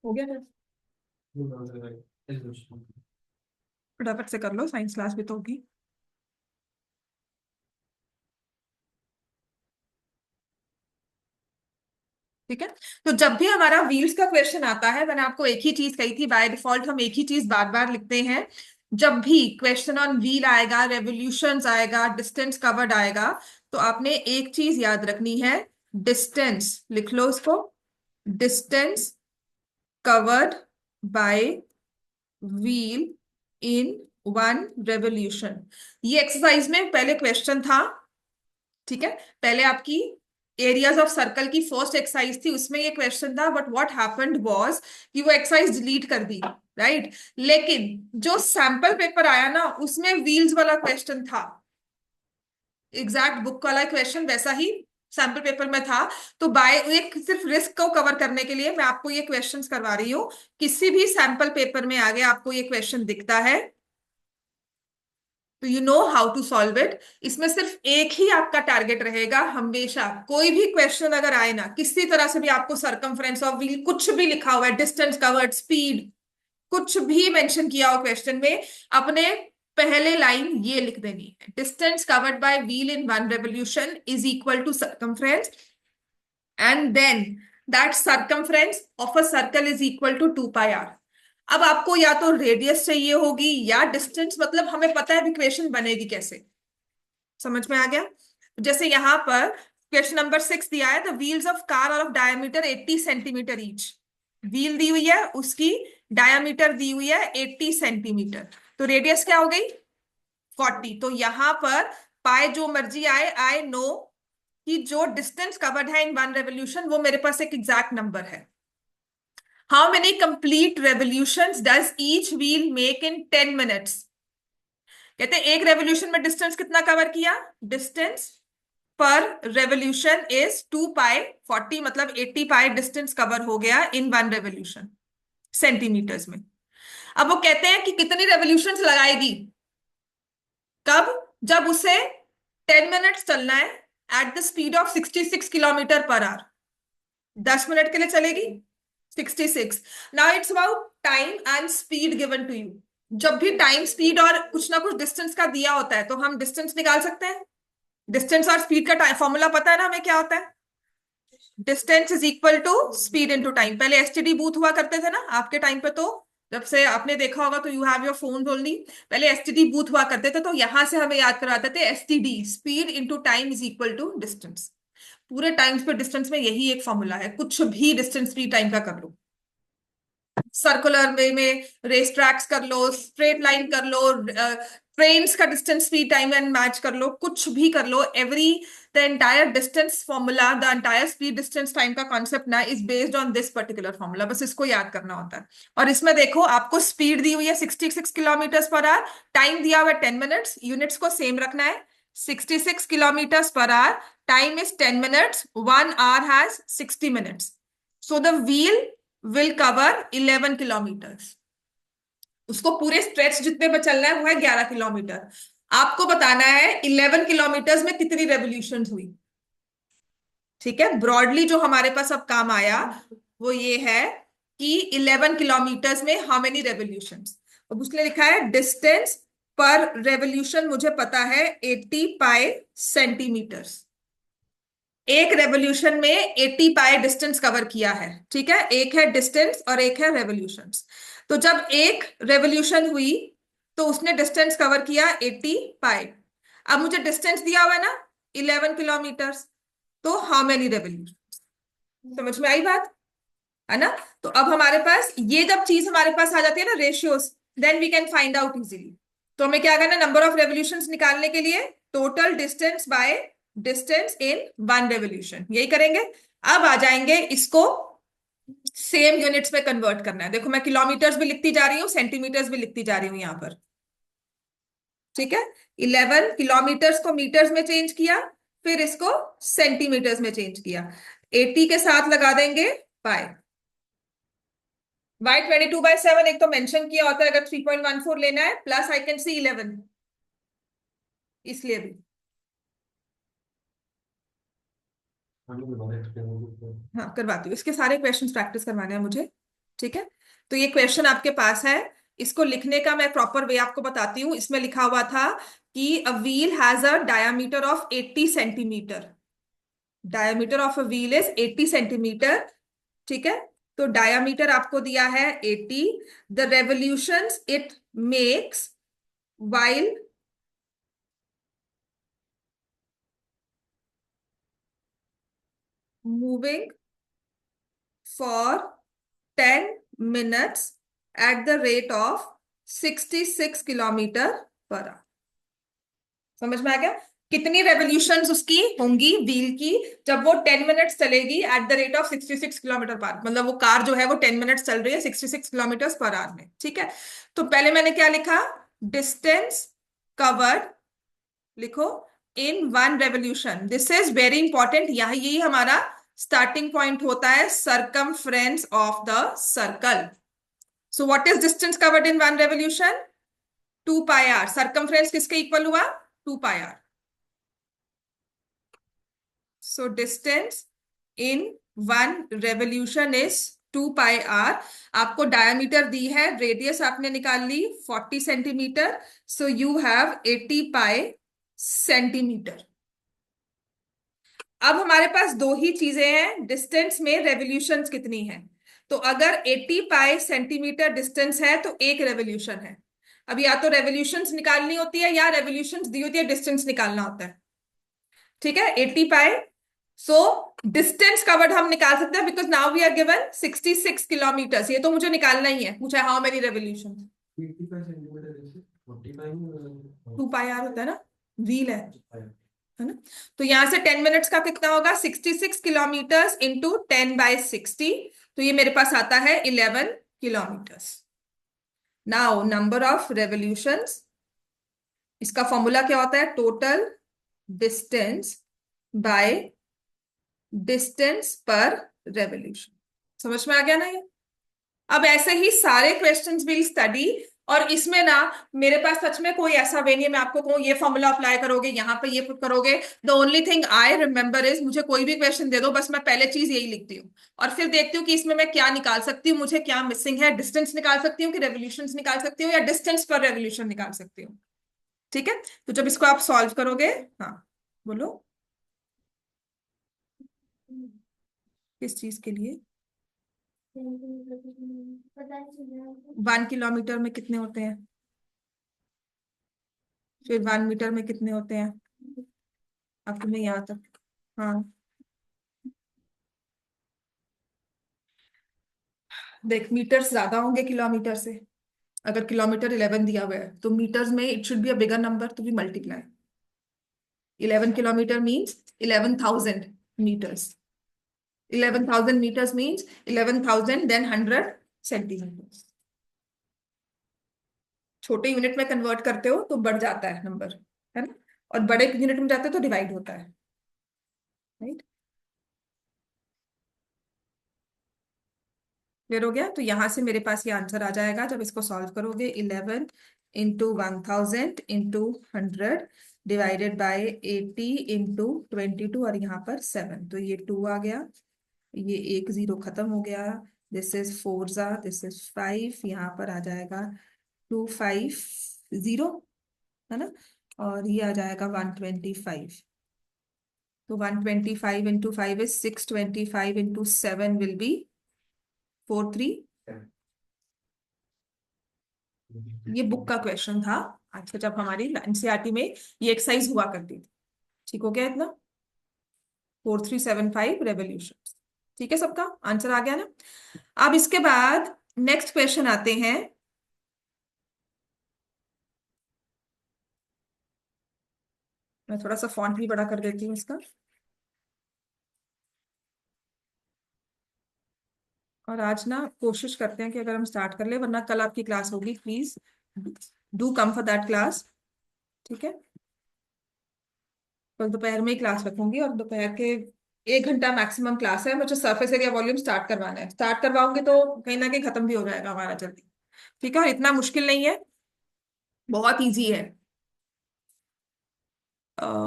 हो गया फिर, फटाफट से कर लो, साइंस क्लास भी तो होगी। ठीक है। तो जब भी हमारा व्हील्स का क्वेश्चन आता है, मैंने आपको एक ही चीज कही थी, बाय डिफॉल्ट हम एक ही चीज बार बार लिखते हैं। जब भी क्वेश्चन ऑन व्हील आएगा, रेवोल्यूशंस आएगा, डिस्टेंस कवर्ड आएगा, तो आपने एक चीज याद रखनी है, डिस्टेंस लिख लो उसको। Distance covered by wheel in one revolution. ये एक्सरसाइज में पहले क्वेश्चन था। ठीक है। पहले आपकी एरियाज ऑफ सर्कल की फर्स्ट एक्सरसाइज थी, उसमें ये क्वेश्चन था, बट व्हाट हैपेंड वाज कि वो एक्सरसाइज डिलीट कर दी। राइट। लेकिन जो सैंपल पेपर आया ना, उसमें व्हील्स वाला क्वेश्चन था, एग्जैक्ट बुक वाला क्वेश्चन वैसा ही सैंपल पेपर में था। तो बाय एक सिर्फ रिस्क को कवर करने के लिए मैं आपको ये क्वेश्चंस करवा रही हूँ। किसी भी सैंपल पेपर में आगे आपको ये क्वेश्चन दिखता है तो you know how to solve it. इसमें सिर्फ एक ही आपका टारगेट रहेगा हमेशा, कोई भी क्वेश्चन अगर आए ना, किसी तरह से भी आपको सरकमफ्रेंस ऑफ व्हील कुछ भी लिखा हुआ है, डिस्टेंस कवर्ड, स्पीड, कुछ भी मेंशन किया हो क्वेश्चन में, अपने पहले लाइन ये लिख देनी है, distance covered by wheel in one revolution is equal to circumference, and then that circumference of a circle is equal to 2 pi r. अब आपको या तो रेडियस चाहिए होगी या डिस्टेंस, मतलब हमें पता है इक्वेशन बनेगी कैसे। समझ में आ गया। जैसे यहां पर क्वेश्चन नंबर 6 दिया है, the wheels of car are of diameter 80 centimetre each. Wheel दी हुई है, उसकी डायमीटर दी हुई है 80 सेंटीमीटर, तो रेडियस क्या हो गई 40। तो यहां पर पाए जो मर्जी आए, आई नो कि जो डिस्टेंस कवर्ड है इन वन रेवोल्यूशन वो मेरे पास एक एग्जैक्ट नंबर है। How many complete revolutions does each wheel make in 10 minutes. कहते हैं एक रेवोल्यूशन में डिस्टेंस कितना कवर किया, डिस्टेंस पर रेवोल्यूशन इज 2 पाई 40, मतलब 80 पाई डिस्टेंस कवर हो गया इन वन रेवोल्यूशन सेंटीमीटर्स में। अब वो कहते हैं कि कितनी रेवोल्यूशंस लगाएगी, कब, जब उसे 10 मिनट्स चलना है at the speed of 66 kilometre per hour. 10 minute के लिए चलेगी 66। Now it's about time and speed given to you. जब भी टाइम, स्पीड और कुछ ना कुछ डिस्टेंस का दिया होता है तो हम डिस्टेंस निकाल सकते हैं। डिस्टेंस और स्पीड का फॉर्मूला पता है ना हमें क्या होता है, distance is equal to speed into time. पहले एसटीडी बूथ हुआ करते थे ना आपके टाइम पे, तो जब से आपने देखा होगा तो you have your phone only, पहले एसटीडी बूथ हुआ करते थे, तो यहां से हमें याद करवाते थे STD, speed into time is equal to distance. पूरे टाइम्स पे डिस्टेंस में यही एक फॉर्मूला है, कुछ भी डिस्टेंस फ्री टाइम का कर लो, सर्कुलर वे में रेस ट्रैक्स कर लो, स्ट्रेट लाइन कर लो, ट्रेन्स का distance free time and match कर लो, कुछ भी कर लो, every the entire distance formula, the entire speed distance time का कॉन्सेप्ट ना is based on this particular formula, बस इसको याद करना होता है। और इसमें देखो आपको स्पीड दी हुई है 66 किलोमीटर पर आवर, टाइम दिया हुआ है 10 मिनट्स, यूनिट्स को सेम रखना है, 66 kilometre per hour, time is 10 minutes, 1 hour has 60 minutes, so the wheel will cover 11 kilometre. उसको पूरे स्ट्रेच जितने पे चलना है वो है 11 किलोमीटर। आपको बताना है 11 किलोमीटर में कितनी रेवोल्यूशन हुई। ठीक है, ब्रॉडली जो हमारे पास अब काम आया वो ये है कि 11 किलोमीटर में हाउ मेनी रेवोल्यूशन। अब उसने लिखा है डिस्टेंस पर रेवोल्यूशन मुझे पता है 80 पाई सेंटीमीटर्स। एक रेवोल्यूशन में 80 पाई डिस्टेंस कवर किया है। ठीक है, एक है डिस्टेंस और एक है रेवोल्यूशंस। तो जब एक रेवोल्यूशन हुई तो उसने डिस्टेंस कवर किया 80 पाई। अब मुझे डिस्टेंस दिया हुआ है ना 11 किलोमीटर, तो हाउ मेनी रेवोल्यूशन। समझ में आई बात, है ना। तो अब हमारे पास ये जब चीज हमारे पास आ जाती है ना, ratios, then we can find out easily. तो हमें क्या करना है, नंबर ऑफ रेवोल्यूशंस निकालने के लिए total distance by distance in one revolution, यही करेंगे। अब आ जाएंगे इसको सेम यूनिट्स में कन्वर्ट करना है। देखो मैं किलोमीटर्स भी लिखती जा रही हूँ, सेंटीमीटर्स भी लिखती जा रही हूँ यहाँ पर। ठीक है, 11 किलोमीटर्स को मीटर्स में चेंज किया, फिर इसको सेंटीमीटर्स में चेंज किया, 80 के साथ लगा देंगे पाई। वाई 22/7 एक तो मेंशन किया होता है अगर 3.14 लेना है, प्लस आई कैन सी 11, इसलिए भी। हाँ करवाती हूँ, इसके सारे क्वेश्चंस प्रैक्टिस करवाने हैं मुझे। ठीक है, तो ये क्वेश्चन आपके पास है, इसको लिखने का मैं प्रॉपर वे आपको बताती हूँ। इसमें लिखा हुआ था कि a wheel has a diameter of 80 centimetre. Diameter of a wheel is 80 centimetre. ठीक है, तो डायामीटर आपको दिया है 80। The revolutions it makes while moving for 10 minutes at the rate of 66 kilometre per our. समझ में आ गया? कितनी रेवोल्यूशंस उसकी होंगी व्हील की जब वो 10 मिनट्स चलेगी at the rate of 66 kilometre पर, मतलब वो कार जो है वो 10 मिनट्स चल रही है 66 किलोमीटर पर आवर में। ठीक है, तो पहले मैंने क्या लिखा, डिस्टेंस कवर्ड लिखो in one revolution. This is very important, यही हमारा स्टार्टिंग पॉइंट होता है circumference of the circle. So what is distance covered in one revolution? 2 pi R. Circumference किसके इक्वल हुआ? 2 pi R. So distance in one revolution is 2 pi R. आपको diameter दी है, radius आपने निकाल ली 40 centimetre, so you have 80 pi centimetre. अब हमारे पास दो ही चीजें हैं, डिस्टेंस में रेवोल्यूशंस कितनी है। तो अगर 80 पाई सेंटीमीटर डिस्टेंस है तो एक रेवोल्यूशन है। अब या तो रेवोल्यूशंस निकालनी होती है या रेवोल्यूशंस दी होती है, डिस्टेंस निकालना होता है। ठीक है, 80 पाई। सो डिस्टेंस कवर्ड हम निकाल सकते हैं because now we are given 66 kilometre. ये तो मुझे निकालना ही है, पूछा how many revolution. 2 pi r होता है ना, व्हील है ना। तो यहां से 10 मिनट्स का कितना होगा, 66 किलोमीटर इंटू 10/60। तो ये मेरे पास आता है 11 kilometre. Now number of revolutions, इसका फॉर्मूला क्या होता है, total distance by distance per revolution. समझ में आ गया ना ये? अब ऐसे ही सारे क्वेश्चंस विल स्टडी। और इसमें ना मेरे पास सच में कोई ऐसा वे नहीं है मैं आपको कहूँ ये फॉर्मूला अप्लाई करोगे यहाँ पे ये करोगे। The only thing I remember is, मुझे कोई भी क्वेश्चन दे दो बस मैं पहले चीज यही लिखती हूँ और फिर देखती हूँ कि इसमें मैं क्या निकाल सकती हूँ, मुझे क्या मिसिंग है, डिस्टेंस निकाल सकती हूँ कि रेवोल्यूशन निकाल सकती हूँ या डिस्टेंस पर रेवोल्यूशन निकाल सकती हूँ। ठीक है, तो जब इसको आप सॉल्व करोगे, हाँ बोलो किस चीज के लिए, 1 किलोमीटर में कितने होते हैं, फिर 1 मीटर में कितने होते हैं, अब तुम्हें यहाँ तक। हाँ देख, मीटर्स ज्यादा होंगे किलोमीटर से। अगर किलोमीटर 11 दिया हुआ है तो मीटर्स में it should be a bigger number, तो भी multiply. 11 kilometre means 11,000 metres. 11,000 metres means 11,000 then 100 centimetres. छोटे यूनिट में कन्वर्ट करते हो तो बढ़ जाता है नंबर, है ना, और बड़े यूनिट में जाते हो तो डिवाइड होता है, राइट। क्लियर हो गया? तो यहां से मेरे पास ये आंसर आ जाएगा जब इसको सॉल्व करोगे, 11 into 1000 into 100 divided by 80 into 22 और यहाँ पर 7, तो ये 2 आ गया, ये एक जीरो खत्म हो गया। दिस इज 4 दिस इज 5, यहाँ पर आ जाएगा 250, है ना, और ये आ जाएगा 125। तो 125 into 5 is 625 into 7 will be 43। ये बुक का क्वेश्चन था आज का, जब हमारी एनसीईआरटी में ये एक्सरसाइज हुआ करती थी। ठीक हो गया इतना, 4375 रेवोल्यूशन। ठीक है, सबका आंसर आ गया ना। अब इसके बाद नेक्स्ट क्वेश्चन आते हैं। मैं थोड़ा सा फॉन्ट भी बड़ा कर देती हूँ इसका। और आज ना कोशिश करते हैं कि अगर हम स्टार्ट कर ले, वरना कल आपकी क्लास होगी, please do come for that class. ठीक है, कल दोपहर में ही क्लास रखूंगी और दोपहर के 1 घंटा मैक्सिमम क्लास है। मुझे सरफेस एरिया वॉल्यूम स्टार्ट करवाना है, स्टार्ट करवाऊंगी तो कहीं ना कहीं खत्म भी हो जाएगा हमारा जल्दी। ठीक है, और इतना मुश्किल नहीं है, बहुत इजी है।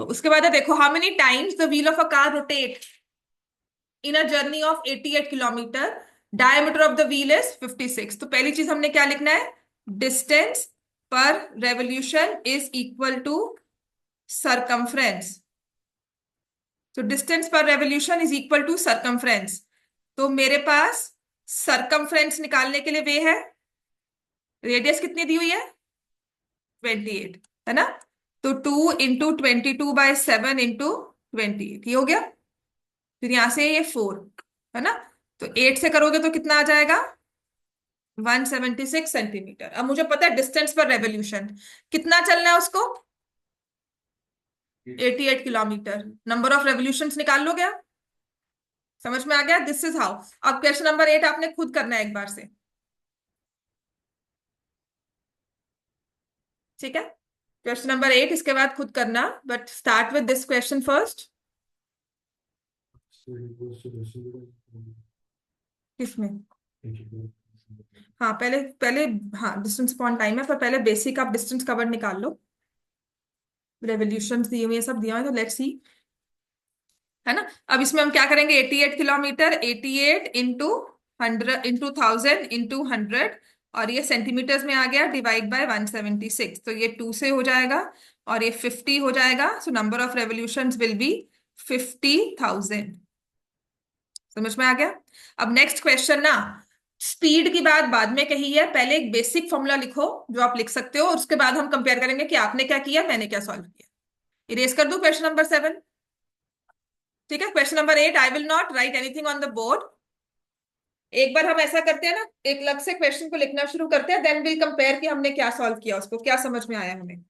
उसके बाद है देखो, how many times the wheel of a car rotate. In a journey of 88 kilometre, diameter of the wheel is 56। तो पहली चीज हमने क्या लिखना है, distance per revolution is equal to circumference. तो distance per revolution is equal to circumference. तो मेरे पास सरकमफ्रेंस निकालने के लिए वे है, रेडियस कितनी दी हुई है 28, है ना। तो 2 × 22/7 × 28, ये हो गया। फिर यहां से ये 4, है ना। तो 8 से करोगे तो कितना आ जाएगा 176 सेंटीमीटर। अब मुझे पता है डिस्टेंस पर रेवोल्यूशन कितना चलना है उसको, 88 किलोमीटर। नंबर ऑफ रेवोल्यूशंस निकाल लो, क्या समझ में आ गया। This is how. अब क्वेश्चन नंबर 8 आपने खुद करना है एक बार से, ठीक है। क्वेश्चन नंबर 8 इसके बाद खुद करना, but start with this question first. किसमें, हाँ पहले पहले, हाँ डिस्टेंस अपॉन टाइम है, पर पहले बेसिक आप डिस्टेंस कवर निकाल लो। रेवोल्यूशंस दिए हुए, सब दिया हुआ है, तो लेट्स सी, है ना। अब इसमें हम क्या करेंगे, 88 किलोमीटर, 88 इंटू 1000 इंटू 100, और ये सेंटीमीटर्स में आ गया, डिवाइड बाय 176, तो ये 2 से हो जाएगा और ये 50 हो जाएगा। So number of revolutions will be 50,000। समझ में आ गया। अब नेक्स्ट क्वेश्चन ना, स्पीड की बात बाद में कही है, पहले एक बेसिक फॉर्मूला लिखो जो आप लिख सकते हो, और उसके बाद हम कंपेयर करेंगे कि आपने क्या किया, मैंने क्या सॉल्व किया। इरेज कर दो क्वेश्चन नंबर 7, ठीक है। Question number 8, I will not right anything on the board. एक बार हम ऐसा करते हैं ना, एक अलग से क्वेश्चन को लिखना शुरू करते हैं, देन विल कंपेयर कि हमने क्या सॉल्व किया, उसको क्या समझ में आया हमें।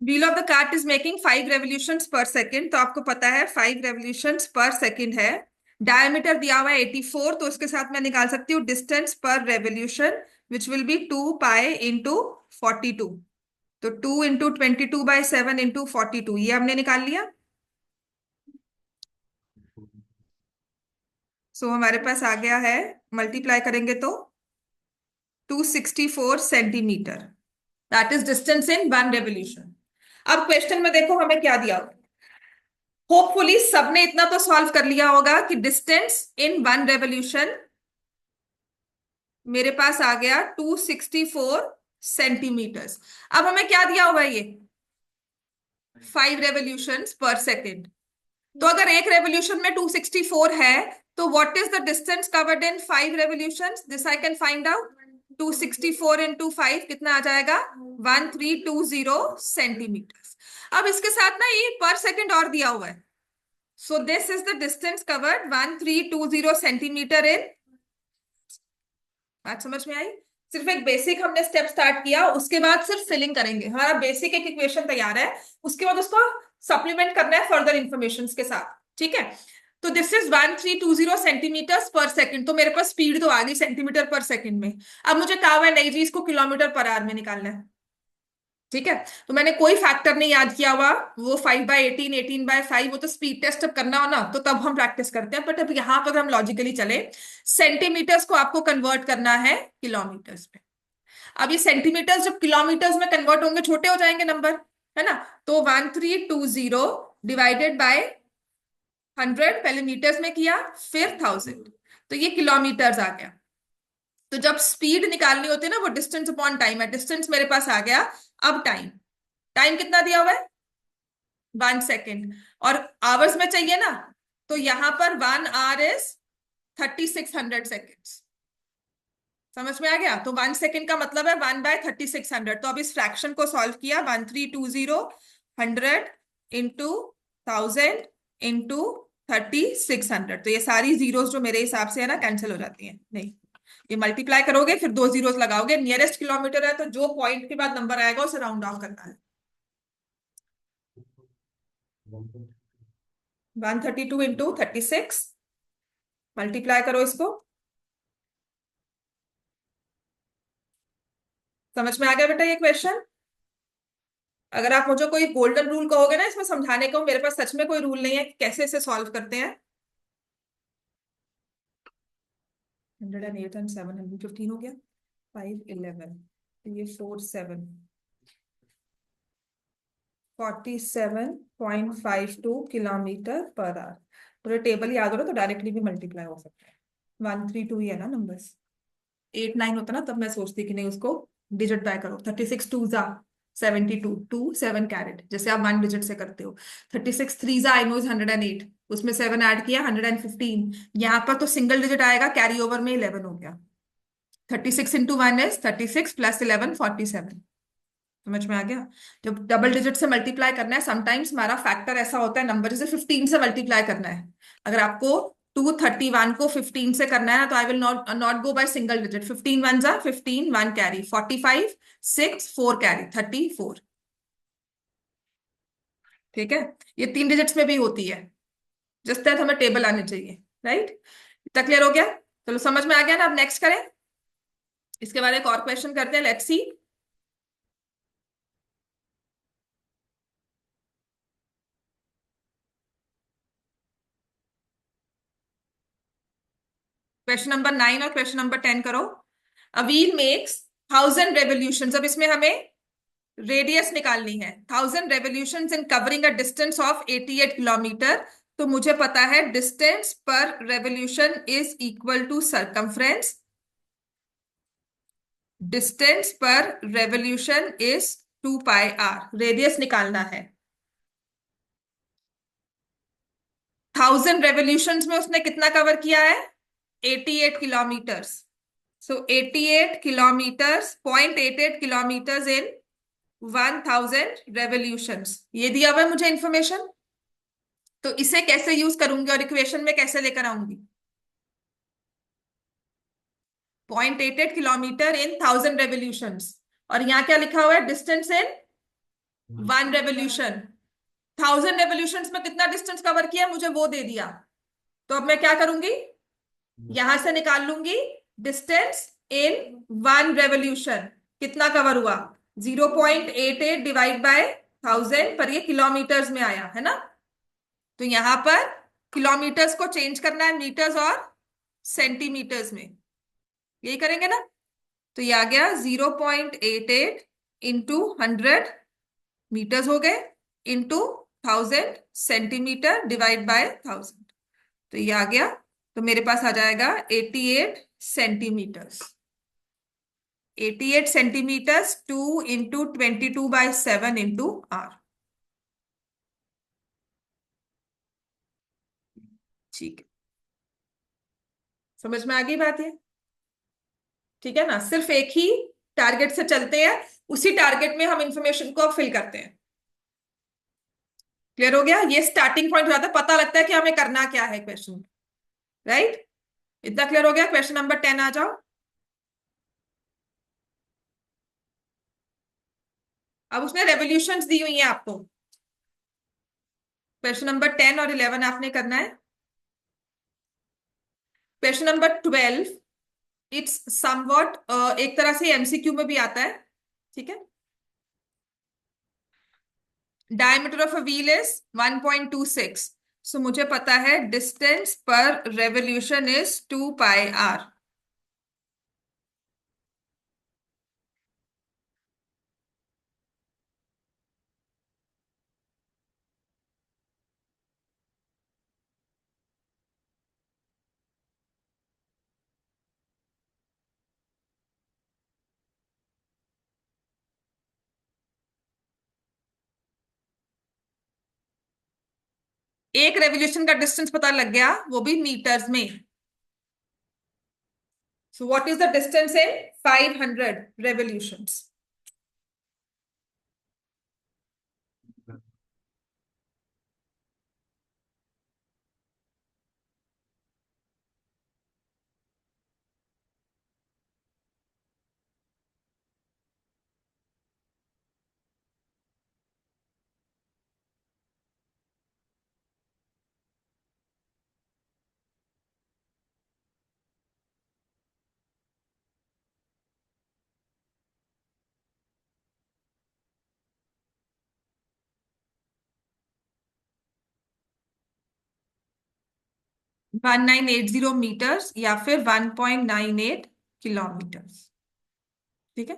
Wheel of the cart is making 5 revolutions पर सेकेंड, तो आपको पता है 5 रेवोल्यूशंस पर सेकेंड है। डायमीटर दिया हुआ है 84, तो उसके साथ मैं निकाल सकती हूँ distance per revolution, which will be 2π × 42। तो 2 × 22/7 × 42, ये हमने निकाल लिया। सो हमारे पास आ गया है, मल्टीप्लाई करेंगे तो 264 centimetre, that is distance in 1 revolution. अब क्वेश्चन में देखो हमें क्या दिया, होपफुली सबने इतना तो सॉल्व कर लिया होगा कि डिस्टेंस इन 1 रेवोल्यूशन मेरे पास आ गया 264 सेंटीमीटर्स। अब हमें क्या दिया हुआ है, ये 5 रेवोल्यूशंस पर सेकेंड। तो अगर एक रेवोल्यूशन में 264 है, तो what is the distance covered in 5 revolutions, this I can find out. 264 × 5 कितना आ जाएगा, 1320 सेंटीमीटर। अब इसके साथ ना ये पर सेकेंड और दिया हुआ है, so this is the distance covered 1320 centimetre इन। बात समझ में आई। सिर्फ एक बेसिक हमने स्टेप स्टार्ट किया, उसके बाद सिर्फ फिलिंग करेंगे। हमारा बेसिक एक इक्वेशन तैयार है, उसके बाद उसको सप्लीमेंट करना है फर्दर इंफॉर्मेशन के साथ, ठीक है। तो दिस इज 1320 सेंटीमीटर पर सेकंड, तो मेरे पास स्पीड तो आ गई सेंटीमीटर पर सेकंड में। अब मुझे कहा हुआ है नई चीज को किलोमीटर पर आवर में निकालना है। ठीक है, तो मैंने कोई फैक्टर नहीं याद किया हुआ, वो 5/18, 18/5, वो तो स्पीड टेस्ट अब करना हो ना तो तब हम प्रैक्टिस करते हैं, बट अब यहाँ पर हम लॉजिकली चले, सेंटीमीटर्स को आपको कन्वर्ट करना है किलोमीटर्स में। अब ये सेंटीमीटर्स जब किलोमीटर्स में कन्वर्ट होंगे छोटे हो जाएंगे नंबर, है ना, तो 1320 डिवाइडेड बाय 100, पहले मीटर्स में किया फिर 1000, तो ये किलोमीटर्स आ गया। तो जब स्पीड निकालनी होती है ना वो डिस्टेंस अपॉन टाइम है, डिस्टेंस मेरे पास आ गया। अब टाइम, टाइम कितना दिया हुआ है 1 सेकेंड, और आवर्स में चाहिए ना, तो यहां पर 1 आवर इज 3600 सेकेंड्स। समझ में आ गया, तो 1 सेकेंड का मतलब है 1/3600। तो अब इस फ्रैक्शन को सॉल्व किया, 1320 100 इंटू 1000 इंटू 3600, तो ये सारी जीरोस जो मेरे हिसाब से है ना कैंसिल हो जाती हैं, नहीं, ये मल्टीप्लाई करोगे फिर दो जीरोस लगाओगे, नियरेस्ट किलोमीटर है तो जो पॉइंट के बाद नंबर आएगा उसे राउंड ऑफ करना है। 132 इंटू 36, मल्टीप्लाई करो इसको। समझ में आ गया बेटा ये क्वेश्चन? अगर आप मुझे कोई गोल्डन रूल कहोगे ना इसमें समझाने को, मेरे पास सच में कोई रूल नहीं है कि कैसे इसे सॉल्व करते हैं। 108 और 715 हो गया, 511, ये 47.52 किलोमीटर पर आवर। पूरा टेबल याद हो रहा तो डायरेक्टली भी मल्टीप्लाई हो सकता है। 132 ही है ना नंबर्स, 8 9 होता ना तब मैं सोचती कि नहीं उसको डिजिट बाय करो। 36 2 जा 72, 2 7 कैरेट, जैसे आप 1 डिजिट से करते हो। 36 3 जा आई नो इज 108, उसमें 7 ऐड किया 115, यहाँ पर तो सिंगल डिजिट आएगा, कैरी ओवर में 11 हो गया। 36 इंटू 1 इज 36 प्लस 11 47। समझ में आ गया? जब डबल डिजिट से मल्टीप्लाई करना है, समटाइम्स हमारा फैक्टर ऐसा होता है नंबर, जैसे 15 से मल्टीप्लाई करना है, अगर आपको 231 को 15 से करना है ना, तो I will not not go by single digit. 15 1 जा 15, 1 कैरी, 45 6 4 कैरी 34। ठीक है, ये 3 डिजिट्स में भी होती है, जिस तरह हमें टेबल आने चाहिए। राइट, इतना क्लियर हो गया? चलो समझ में आ गया ना, अब नेक्स्ट करें, इसके बाद एक और क्वेश्चन करते हैं, लेट्स सी। क्वेश्चन नंबर 9 और क्वेश्चन नंबर 10 करो। अ व्हील मेक्स 1000 रेवोल्यूशन, अब इसमें हमें रेडियस निकालनी है। 1000 revolution in covering a distance of 88 kilometre, तो मुझे पता है distance per revolution is equal to circumference, distance per revolution is 2πr, radius निकालना है। 1000 रेवोल्यूशन में उसने कितना कवर किया है 88 किलोमीटर्स, सो 88 किलोमीटर्स, 0.88 किलोमीटर्स इन 1000 रेवोल्यूशंस, ये दिया हुआ है मुझे इंफॉर्मेशन। तो इसे कैसे यूज करूंगी और इक्वेशन में कैसे लेकर आऊंगी? 0.88 किलोमीटर इन 1000 रेवोल्यूशंस, और यहाँ क्या लिखा हुआ है डिस्टेंस इन 1 रेवोल्यूशन। 1000 रेवोल्यूशंस में कितना डिस्टेंस कवर किया मुझे वो दे दिया, तो अब मैं क्या करूंगी, यहां से निकाल लूंगी डिस्टेंस इन 1 रेवोल्यूशन, कितना कवर हुआ 0.88 डिवाइड बाय 1000, पर ये किलोमीटर्स में आया है ना, तो यहां पर किलोमीटर्स को चेंज करना है मीटर्स और सेंटीमीटर्स में, यही करेंगे ना। तो ये आ गया 0.88 इंटू 100 मीटर्स हो गए, इंटू 1000 सेंटीमीटर डिवाइड बाय 1000, तो ये आ गया, तो मेरे पास आ जाएगा 88 centimetres. 88 centimetres 2 into 22/7 into r. ठीक है, समझ में आ गई बात है? ठीक है ना, सिर्फ एक ही टारगेट से चलते हैं, उसी टारगेट में हम इंफॉर्मेशन को फिल करते हैं। क्लियर हो गया? ये स्टार्टिंग पॉइंट हो जाता है, पता लगता है कि हमें करना क्या है क्वेश्चन। राइट, इतना क्लियर हो गया? क्वेश्चन नंबर 10 आ जाओ। अब उसने रेवोल्यूशंस दी हुई है आपको, क्वेश्चन नंबर 10 और 11 आपने करना है। क्वेश्चन नंबर 12 इट्स समवॉट एक तरह से एमसीक्यू में भी आता है, ठीक है। Diameter of a wheel is 1.26। So मुझे पता है distance per revolution is 2 π r। एक रेवोल्यूशन का डिस्टेंस पता लग गया, वो भी मीटर्स में। So what is the distance in 500 revolutions? 1980 metres या फिर 1.98 किलोमीटर्स। ठीक है,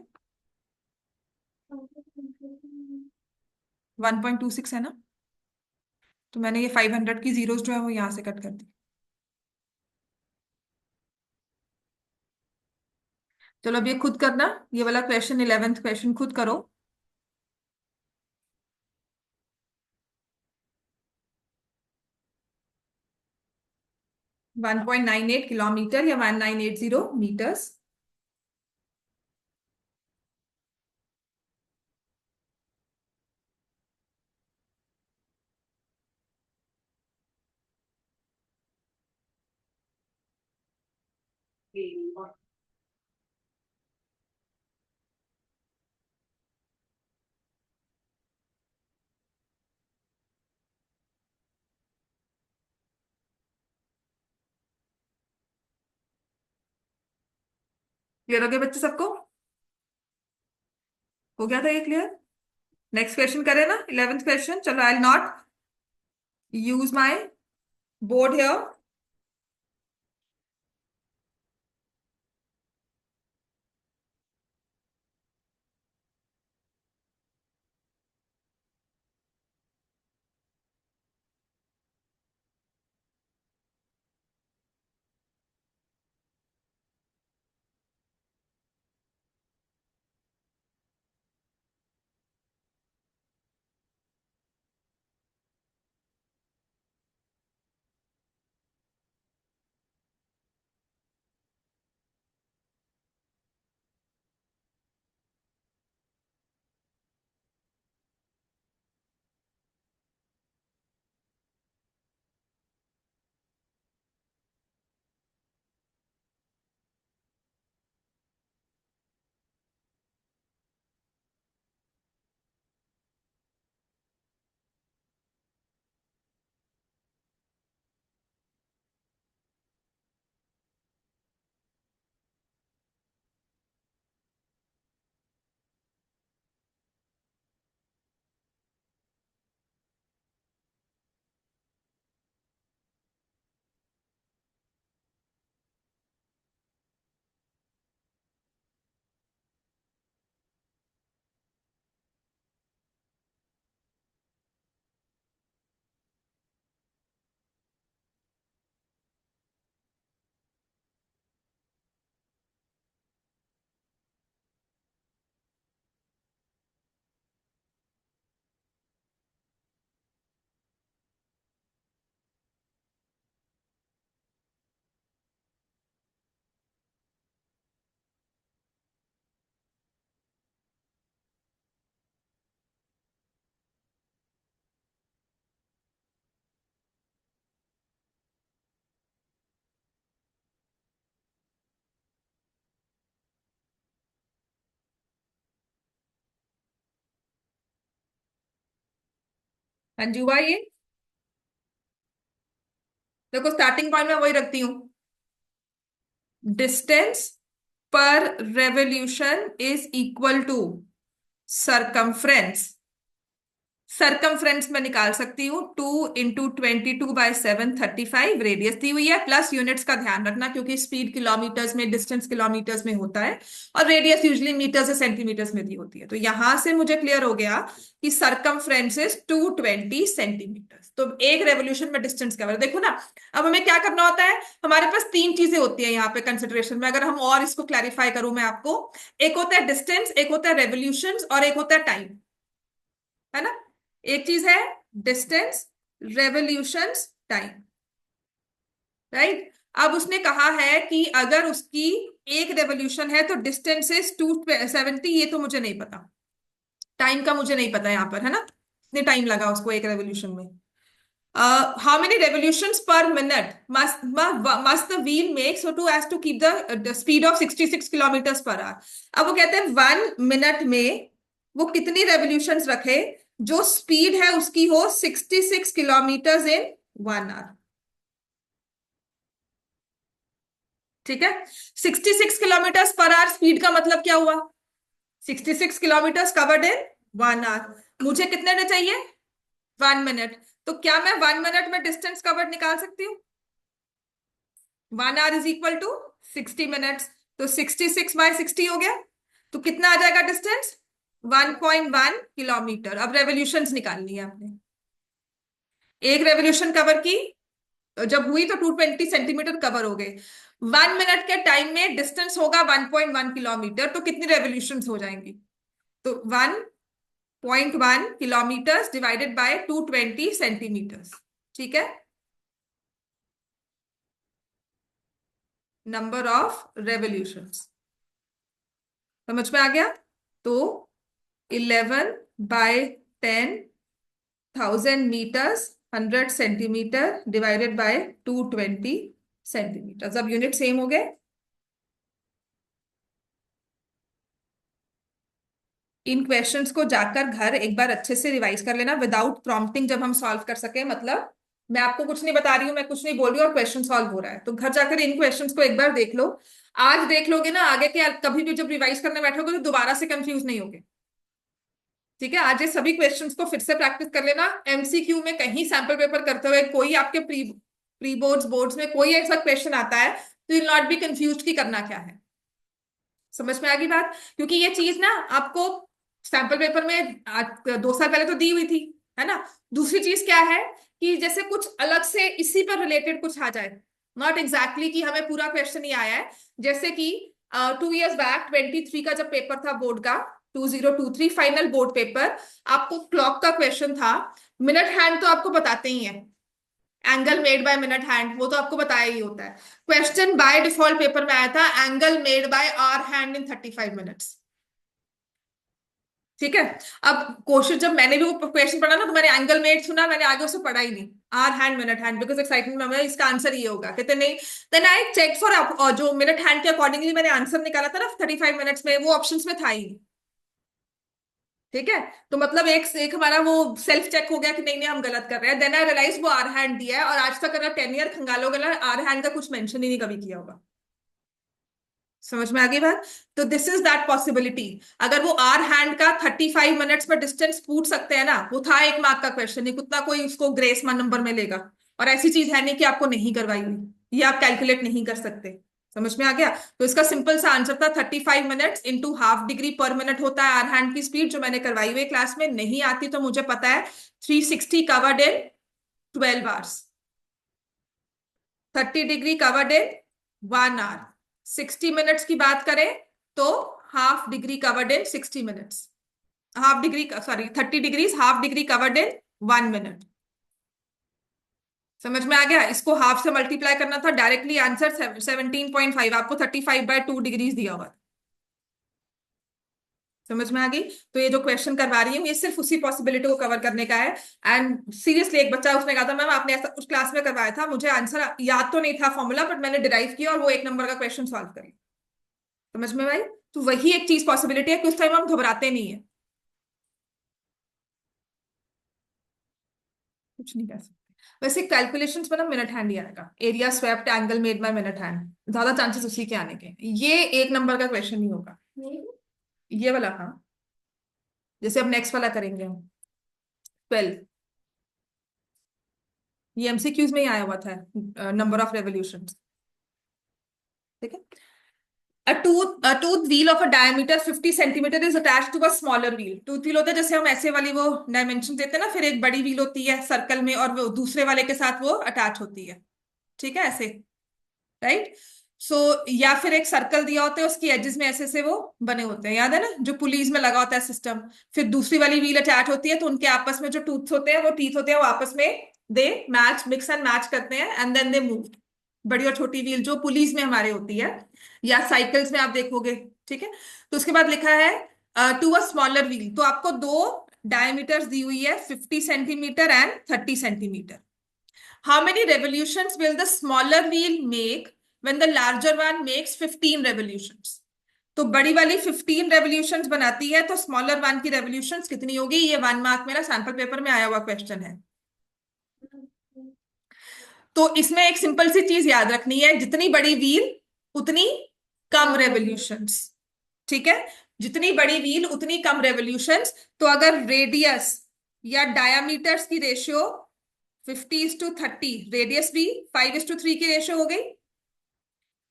1.26 है ना? तो मैंने ये 500 की जीरोस जो है वो यहां से कट कर दी। चलो अब ये खुद करना, ये वाला क्वेश्चन 11th क्वेश्चन खुद करो। 1.98 किलोमीटर या 1980 मीटर्स। क्लियर हो गया बच्चे सबको? हो गया था ये क्लियर? नेक्स्ट क्वेश्चन करें ना, 11th क्वेश्चन। चलो, I will not use my board here. Anju भाई, ये देखो स्टार्टिंग पॉइंट में वही रखती हूँ, distance per revolution is equal to circumference circumference में निकाल सकती हूँ, 2 × 22/7 रेडियस दी हुई है, प्लस यूनिट्स का ध्यान रखना क्योंकि स्पीड किलोमीटर्स में, डिस्टेंस किलोमीटर्स में होता है, और रेडियस यूजुअली मीटर्स या सेंटीमीटर्स में दी होती है। तो यहां से मुझे क्लियर हो गया कि सरकमफ्रेंस इज 220 सेंटीमीटर्स। तो एक रेवोल्यूशन में डिस्टेंस कवर, देखो ना। अब हमें क्या करना होता है, हमारे पास तीन चीजें होती है यहाँ पे कंसिडरेशन में, अगर हम और इसको क्लैरिफाई करूं मैं आपको। एक होता है डिस्टेंस, एक होता है रेवोल्यूशन, और एक होता है टाइम, है ना। एक चीज है डिस्टेंस, रेवोल्यूशंस, टाइम, राइट। अब उसने कहा है कि अगर उसकी एक रेवोल्यूशन है तो डिस्टेंस इज 270, ये तो मुझे नहीं पता, टाइम का मुझे नहीं पता यहाँ पर, है ना, कितने टाइम लगा उसको एक रेवोल्यूशन में। How many revolutions per minute must the wheel make so to as to keep the speed of 66 kilometre per hour. अब वो कहते हैं 1 मिनट में वो कितनी रेवोल्यूशंस रखे जो स्पीड है उसकी हो 66 किलोमीटर इन 1 आवर। ठीक है, 66 किलोमीटर पर आवर स्पीड का मतलब क्या हुआ, 66 किलोमीटर कवर्ड इन 1 आवर। मुझे कितने में चाहिए, 1 मिनट। तो क्या मैं 1 मिनट में डिस्टेंस कवर्ड निकाल सकती हूँ, 1 hour is equal to 60 minutes. तो 66/60 हो गया, तो कितना आ जाएगा डिस्टेंस, 1.1 किलोमीटर। अब रेवोल्यूशंस निकालनी है आपने। एक रेवोल्यूशन कवर की जब हुई तो 220 सेंटीमीटर कवर हो गए। 1 मिनट के टाइम में डिस्टेंस होगा 1.1 किलोमीटर, तो कितनी रेवोल्यूशंस हो जाएंगी, तो 1.1 किलोमीटर डिवाइडेड बाय 220 सेंटीमीटर। ठीक है, नंबर ऑफ रेवोल्यूशंस, समझ में आ गया। तो 11/10,000 metres 100 centimetre divided by 220 centimetre. अब यूनिट सेम हो गए। इन क्वेश्चंस को जाकर घर एक बार अच्छे से रिवाइज कर लेना विदाउट प्रॉम्प्टिंग, जब हम सॉल्व कर सके, मतलब मैं आपको कुछ नहीं बता रही हूँ, मैं कुछ नहीं बोल रही हूँ और क्वेश्चन सॉल्व हो रहा है, तो घर जाकर इन क्वेश्चंस को एक बार देख लो। आज देख लोगे ना, आगे के कभी भी जब रिवाइज करने बैठोगे तो दोबारा से कंफ्यूज नहीं होगे। ठीक है, आज ये सभी क्वेश्चंस को फिर से प्रैक्टिस कर लेना। एमसीक्यू में कहीं सैंपल पेपर करते हुए कोई आपके प्री प्री बोर्ड्स बोर्ड्स में कोई ऐसा क्वेश्चन आता है तो यू नॉट बी कंफ्यूज कि करना क्या है। समझ में आ गई बात, क्योंकि ये चीज ना आपको सैंपल पेपर में 2 साल पहले तो दी हुई थी, है ना। दूसरी चीज क्या है कि जैसे कुछ अलग से इसी पर रिलेटेड कुछ आ जाए, नॉट एग्जैक्टली कि हमें पूरा क्वेश्चन ही आया है। जैसे कि 2 इयर्स बैक 23 का जब पेपर था बोर्ड का, 2023 फाइनल बोर्ड पेपर, आपको क्लॉक का क्वेश्चन था। मिनट हैंड तो आपको बताते ही है, angle made by minute hand वो तो आपको बताया ही होता है। क्वेश्चन बाय डिफॉल्ट पेपर में आया था, angle made by hour hand in 35 minutes. ठीक है, अब क्वेश्चन जब मैंने भी वो क्वेश्चन पढ़ा ना तो मैंने एंगल मेड सुना, मैंने आगे उसे पढ़ा ही नहीं, hour hand minute hand, because excitement में इसका आंसर ये होगा, कहते नहीं। देन आई चेक फॉर जो मिनट हैंड के अकॉर्डिंगली मैंने आंसर निकाला था ना 35 मिनट्स में, वो ऑप्शंस में था ही नहीं। ठीक है, तो मतलब एक एक हमारा वो सेल्फ चेक हो गया कि नहीं नहीं हम गलत कर रहे हैं। देन आई रियलाइज वो आर हैंड दिया है, और आज तक अगर 10 ईयर खंगालोगे ना आर हैंड का कुछ मेंशन ही नहीं कभी किया होगा। समझ में आ गई बात। तो दिस इज दैट पॉसिबिलिटी, अगर वो आर हैंड का 35 मिनट्स पर डिस्टेंस पूछ सकते हैं ना, वो था 1 मार्क का क्वेश्चन, नहीं उतना कोई उसको ग्रेस नंबर में लेगा। और ऐसी चीज है नहीं कि आपको नहीं करवाई हुई, ये आप कैलकुलेट नहीं कर सकते। समझ में आ गया। तो इसका सिंपल सा आंसर था 35 मिनट्स इंटू हाफ डिग्री पर मिनट होता है आर हैंड की स्पीड, जो मैंने करवाई हुई क्लास में, नहीं आती तो मुझे पता है 360 covered in 12 hours, 30 degree covered in 1 hour. 60 minutes की बात करें तो half degree covered in 60 minutes, half degree sorry 30 degrees half degree covered in 1 minute. समझ में आ गया। इसको हाफ से मल्टीप्लाई करना था डायरेक्टली, आंसर 17.5, आपको 35/2 डिग्रीज दिया हुआ था। समझ में आ गई। तो ये जो क्वेश्चन करवा रही हूँ ये सिर्फ उसी पॉसिबिलिटी को कवर करने का है। एंड सीरियसली एक बच्चा उसने कहा था मैम आपने ऐसा उस क्लास में करवाया था, मुझे आंसर याद तो नहीं था फॉर्मूला, बट मैंने डिराइव किया और वो 1 नंबर का क्वेश्चन सॉल्व कर लिया। समझ में भाई। तो वही एक चीज पॉसिबिलिटी है कि उस टाइम हम घबराते नहीं है, कुछ नहीं कर सकते। वैसे कैलकुलेशंस में ना मिनट हैंड ही आएगा, area swept angle made by minute hand, ज्यादा चांसेस उसी के आने के। ये 1 नंबर का क्वेश्चन ही होगा, ये वाला। हाँ, जैसे अब नेक्स्ट वाला करेंगे हम। 12। ये एमसीक्यूज में ही आया हुआ था, नंबर ऑफ रेवोल्यूशन। ठीक है। A tooth wheel of a diameter 50 centimeter is attached to a smaller wheel। Tooth wheel होता है जैसे हम ऐसे वाली वो डायमेंशन देते हैं ना, फिर एक बड़ी व्हील होती है सर्कल में और वो दूसरे वाले के साथ वो अटैच होती है। ठीक है, ऐसे। राइट। सो या फिर एक सर्कल दिया होता है, उसकी एजेस में ऐसे से वो बने होते हैं, याद है ना, जो पुलीज में लगा होता है सिस्टम। फिर दूसरी वाली व्हील अटैच होती है, तो उनके आपस में जो टूथ होते हैं, वो टीथ होते हैं, वो आपस में दे मैच, मिक्स एंड मैच करते हैं, एंड देन दे मूव। बड़ी और छोटी व्हील जो पुलीज में हमारे होती है, या साइकिल्स में आप देखोगे। ठीक है। तो उसके बाद लिखा है टू अ स्मॉलर व्हील, तो आपको दो डायमीटर्स दी हुई है, 50 centimetre and 30 centimetre. How many revolutions will the smaller wheel make when the larger one makes 15 revolutions? तो बड़ी वाली 15 रेवोल्यूशंस बनाती है, तो स्मॉलर वन की रेवोल्यूशंस कितनी होगी? ये 1 मार्क मेरा सैंपल पेपर में आया हुआ क्वेश्चन है। तो इसमें एक सिंपल सी चीज याद रखनी है, जितनी बड़ी व्हील उतनी कम रेवोल्यूशंस। ठीक है। जितनी बड़ी व्हील उतनी कम रेवोल्यूशंस। तो अगर रेडियस या डायामीटर्स की रेशियो 50:30, रेडियस भी 5:3 की रेशियो हो गई,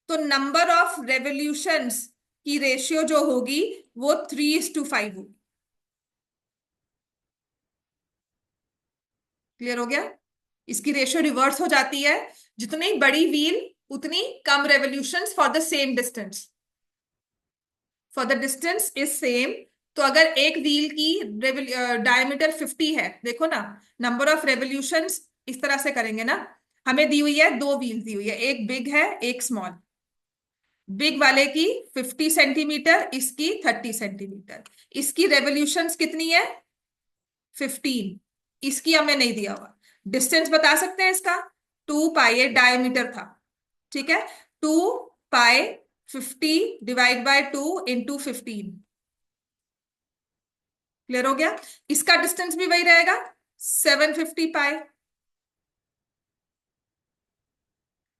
तो नंबर ऑफ रेवोल्यूशंस की रेशियो जो होगी वो 3:5 होगी। क्लियर हो गया? इसकी रेशियो रिवर्स हो जाती है, जितनी बड़ी व्हील उतनी कम revolutions for the same distance, for the distance is same. तो अगर एक व्हील की डायमीटर 50 है, देखो ना, नंबर ऑफ रेवोल्यूशंस इस तरह से करेंगे ना। हमें दी हुई है, दो व्हील दी हुई है, एक बिग है एक स्मॉल। बिग वाले की 50 सेंटीमीटर, इसकी 30 सेंटीमीटर। इसकी रेवोल्यूशंस कितनी है? 15। इसकी हमें नहीं दिया हुआ। डिस्टेंस बता सकते हैं इसका? 2 पाई डायमीटर था। ठीक है। 2 पाई 50 डिवाइड बाय 2 इंटू 15। क्लियर हो गया? इसका डिस्टेंस भी वही रहेगा, 750 पाई।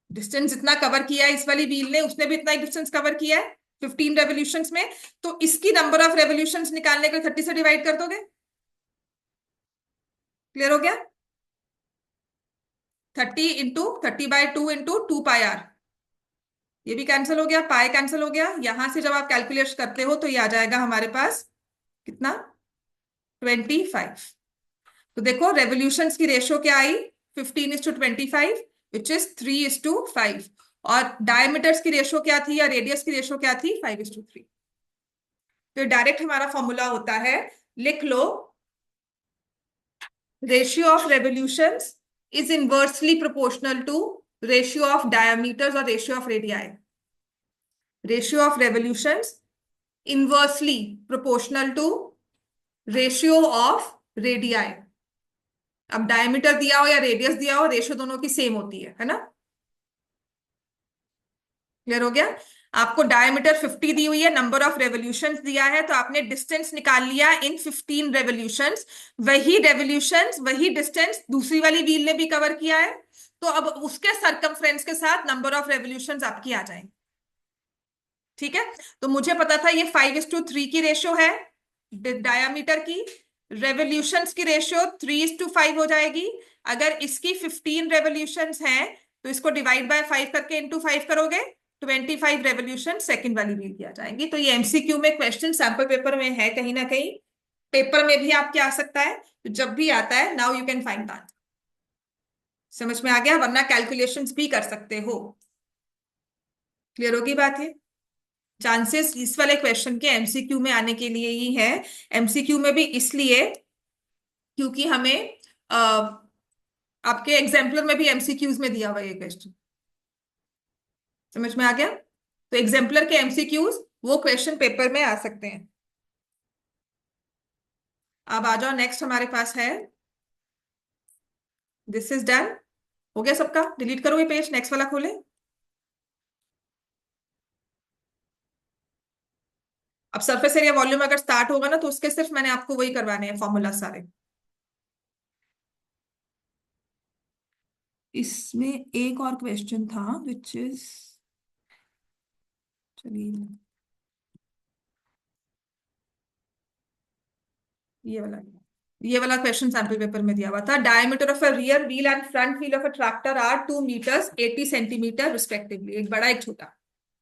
डिस्टेंस जितना कवर किया है इस वाली व्हील ने, उसने भी इतना ही डिस्टेंस कवर किया है 15 रेवोल्यूशंस में। तो इसकी नंबर ऑफ रेवोल्यूशंस निकालने के लिए 30 से डिवाइड कर दोगे। क्लियर हो गया? 30 इंटू 30/2 इंटू 2 पाई आर। ये भी कैंसिल हो गया, पाई कैंसिल हो गया। यहां से जब आप कैलकुलेट करते हो तो ये आ जाएगा हमारे पास कितना? 25। तो देखो रेवोल्यूशंस की रेशियो क्या आई? 15:25, विच इज 3:5। और डायमीटर्स की रेशियो क्या थी, या रेडियस की रेशियो क्या थी? 5:3। तो डायरेक्ट हमारा फॉर्मूला होता है, लिख लो, ratio of revolutions is inversely proportional to ratio of diameters और ratio of radii. Ratio of revolutions inversely proportional to ratio of radii. अब डायमीटर दिया हो या रेडियस दिया हो, रेशियो दोनों की सेम होती है ना? क्लियर हो गया? आपको डायमीटर 50 दी हुई है, नंबर ऑफ रेवोल्यूशंस दिया है, तो आपने डिस्टेंस निकाल लिया इन 15 रेवोल्यूशंस। वही रेवोल्यूशंस, वही डिस्टेंस दूसरी वाली व्हील ने भी कवर किया है, तो अब उसके सरकमफ्रेंस के साथ नंबर ऑफ रेवोल्यूशंस आपकी आ जाएंगे। ठीक है। तो मुझे पता था ये 5:3 की रेशियो है डायामीटर की। रेवोल्यूशंस की रेशियो 3:5 हो जाएगी। अगर इसकी 15 रेवोल्यूशंस हैं, तो इसको डिवाइड बाय 5 करके इंटू 5 करोगे, 25 रेवोल्यूशन सेकंड वाली व्हील की आ जाएंगी। तो ये एमसीक्यू में क्वेश्चन सैंपल पेपर में है कहीं ना कहीं, पेपर में भी आपके आ सकता है। तो जब भी आता है, now you can find that. समझ में आ गया? वरना कैलकुलेशंस भी कर सकते हो। क्लियर होगी बात? है चांसेस इस वाले क्वेश्चन के एमसीक्यू में आने के लिए ही है। एमसीक्यू में भी इसलिए क्योंकि हमें आपके एग्जाम्पलर में भी एमसीक्यूज में दिया हुआ है ये क्वेश्चन। समझ में आ गया? तो एग्जाम्पलर के एमसीक्यूज वो क्वेश्चन पेपर में आ सकते हैं। अब आ जाओ, नेक्स्ट हमारे पास है, दिस इज डन। हो गया सबका? डिलीट करो ये पेज, नेक्स्ट वाला खोले। अब सरफेस एरिया वॉल्यूम अगर स्टार्ट होगा ना, तो उसके सिर्फ मैंने आपको वही करवाने हैं फॉर्मूला सारे। इसमें एक और क्वेश्चन था विच इज, चलिए ये वाला, ये वाला क्वेश्चन सैंपल पेपर में दिया हुआ था। Diameter of a rear wheel and front wheel of a tractor are 2 metres 80 centimetre respectively, एक बड़ा एक छोटा।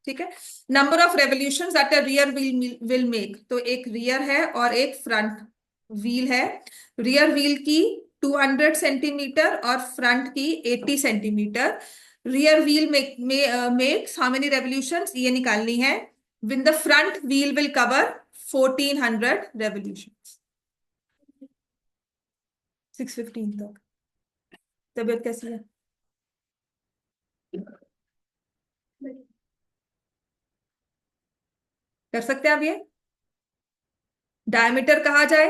ठीक है। Number of revolutions that a rear wheel will make, तो एक रियर है और एक फ्रंट व्हील है। रियर व्हील की 200 सेंटीमीटर और फ्रंट की 80 centimetre. Rear wheel makes how many revolutions, ये निकालनी है। When the front wheel will cover 1400 revolutions. 6:15 तक। तबीयत कैसी है? कर सकते हैं आप ये? डायमीटर कहा जाए,